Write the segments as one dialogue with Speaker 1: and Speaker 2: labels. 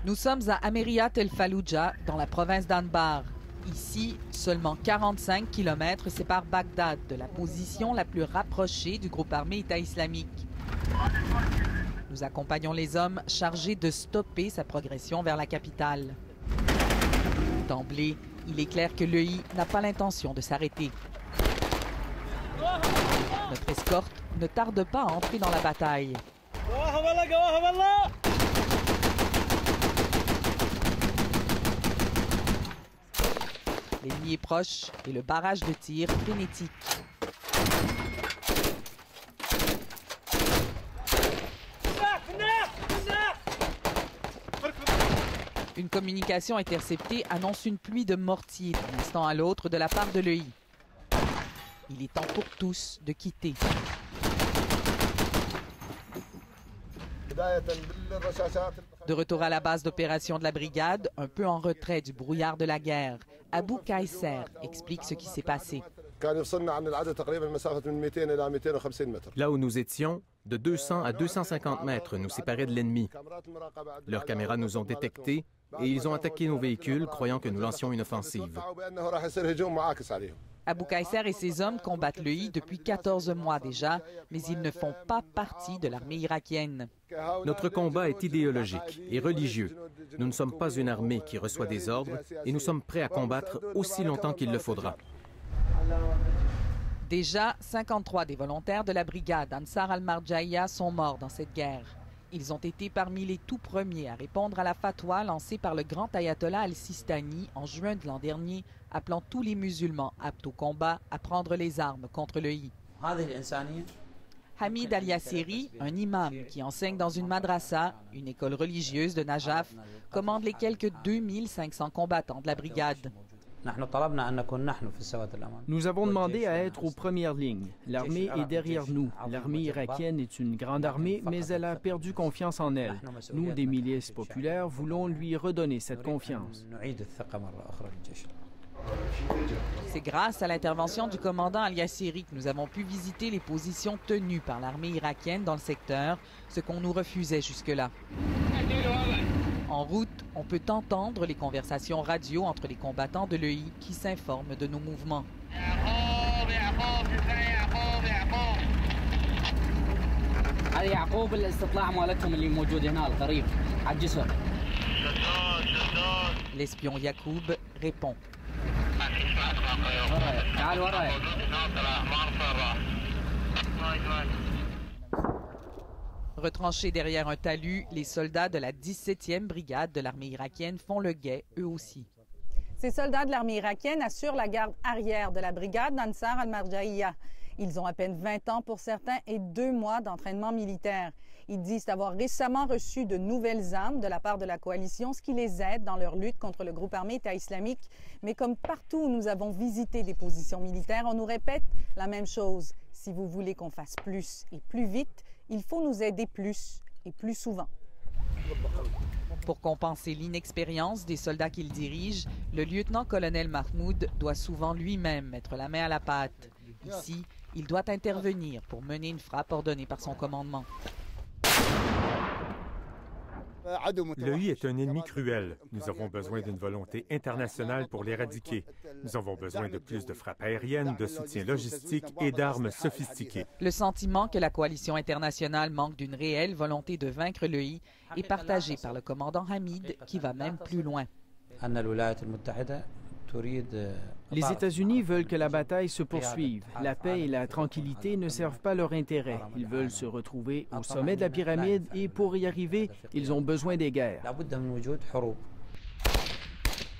Speaker 1: Nous sommes à Ameriyat El Fallujah, dans la province d'Anbar. Ici, seulement 45 km séparent Bagdad de la position la plus rapprochée du groupe armé État islamique. Nous accompagnons les hommes chargés de stopper sa progression vers la capitale. D'emblée, il est clair que l'EI n'a pas l'intention de s'arrêter. Notre escorte ne tarde pas à entrer dans la bataille. L'ennemi est proche et le barrage de tir frénétique. Une communication interceptée annonce une pluie de mortiers d'un instant à l'autre de la part de l'EI. Il est temps pour tous de quitter. De retour à la base d'opération de la brigade, un peu en retrait du brouillard de la guerre, Abou Kayser explique ce qui s'est passé.
Speaker 2: Là où nous étions, de 200 à 250 mètres nous séparaient de l'ennemi. Leurs caméras nous ont détectés et ils ont attaqué nos véhicules, croyant que nous lancions une offensive.
Speaker 1: Abou Kayser et ses hommes combattent l'EI depuis 14 mois déjà, mais ils ne font pas partie de l'armée irakienne.
Speaker 2: Notre combat est idéologique et religieux. Nous ne sommes pas une armée qui reçoit des ordres et nous sommes prêts à combattre aussi longtemps qu'il le faudra.
Speaker 1: Déjà, 53 des volontaires de la brigade Ansar al-Marjahia sont morts dans cette guerre. Ils ont été parmi les tout premiers à répondre à la fatwa lancée par le grand ayatollah al-Sistani en juin de l'an dernier, appelant tous les musulmans aptes au combat à prendre les armes contre l'EI. Hamid al-Yassiri, un imam qui enseigne dans une madrasa, une école religieuse de Najaf, commande les quelques 2500 combattants de la brigade.
Speaker 3: Nous avons demandé à être aux premières lignes. L'armée est derrière nous. L'armée irakienne est une grande armée, mais elle a perdu confiance en elle. Nous, des milices populaires, voulons lui redonner cette confiance.
Speaker 1: C'est grâce à l'intervention du commandant al-Yassiri que nous avons pu visiter les positions tenues par l'armée irakienne dans le secteur, ce qu'on nous refusait jusque-là. En route, on peut entendre les conversations radio entre les combattants de l'EI qui s'informent de nos mouvements. L'espion Yacoub répond. Retranchés derrière un talus, les soldats de la 17e brigade de l'armée irakienne font le guet, eux aussi.
Speaker 4: Ces soldats de l'armée irakienne assurent la garde arrière de la brigade d'Ansar al-Marjahia. Ils ont à peine 20 ans pour certains et 2 mois d'entraînement militaire. Ils disent avoir récemment reçu de nouvelles armes de la part de la coalition, ce qui les aide dans leur lutte contre le groupe armé État islamique. Mais comme partout où nous avons visité des positions militaires, on nous répète la même chose. Si vous voulez qu'on fasse plus et plus vite, il faut nous aider plus et plus souvent.
Speaker 1: Pour compenser l'inexpérience des soldats qu'il dirige, le lieutenant-colonel Mahmoud doit souvent lui-même mettre la main à la pâte. Ici, il doit intervenir pour mener une frappe ordonnée par son commandement.
Speaker 5: L'EI est un ennemi cruel. Nous avons besoin d'une volonté internationale pour l'éradiquer. Nous avons besoin de plus de frappes aériennes, de soutien logistique et d'armes sophistiquées.
Speaker 1: Le sentiment que la coalition internationale manque d'une réelle volonté de vaincre l'EI est partagé par le commandant Hamid, qui va même plus loin.
Speaker 3: Les États-Unis veulent que la bataille se poursuive. La paix et la tranquillité ne servent pas leur intérêt. Ils veulent se retrouver au sommet de la pyramide et pour y arriver, ils ont besoin des guerres.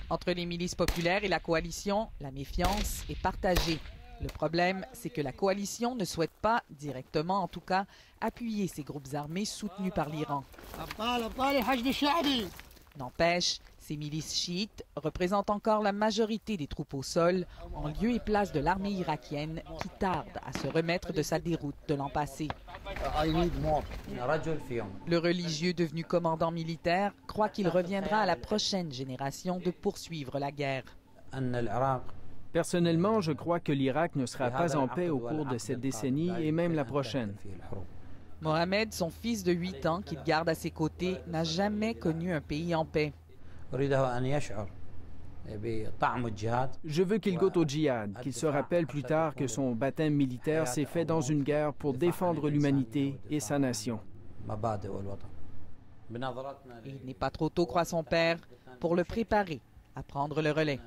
Speaker 1: Entre les milices populaires et la coalition, la méfiance est partagée. Le problème, c'est que la coalition ne souhaite pas, directement en tout cas, appuyer ces groupes armés soutenus par l'Iran. N'empêche, ces milices chiites représentent encore la majorité des troupes au sol, en lieu et place de l'armée irakienne qui tarde à se remettre de sa déroute de l'an passé. Le religieux devenu commandant militaire croit qu'il reviendra à la prochaine génération de poursuivre la guerre.
Speaker 3: Personnellement, je crois que l'Irak ne sera pas en paix au cours de cette décennie et même la prochaine.
Speaker 1: Mohamed, son fils de 8 ans qu'il garde à ses côtés, n'a jamais connu un pays en paix.
Speaker 3: Je veux qu'il goûte au djihad, qu'il se rappelle plus tard que son baptême militaire s'est fait dans une guerre pour défendre l'humanité et sa nation.
Speaker 1: Et il n'est pas trop tôt, croit son père, pour le préparer à prendre le relais.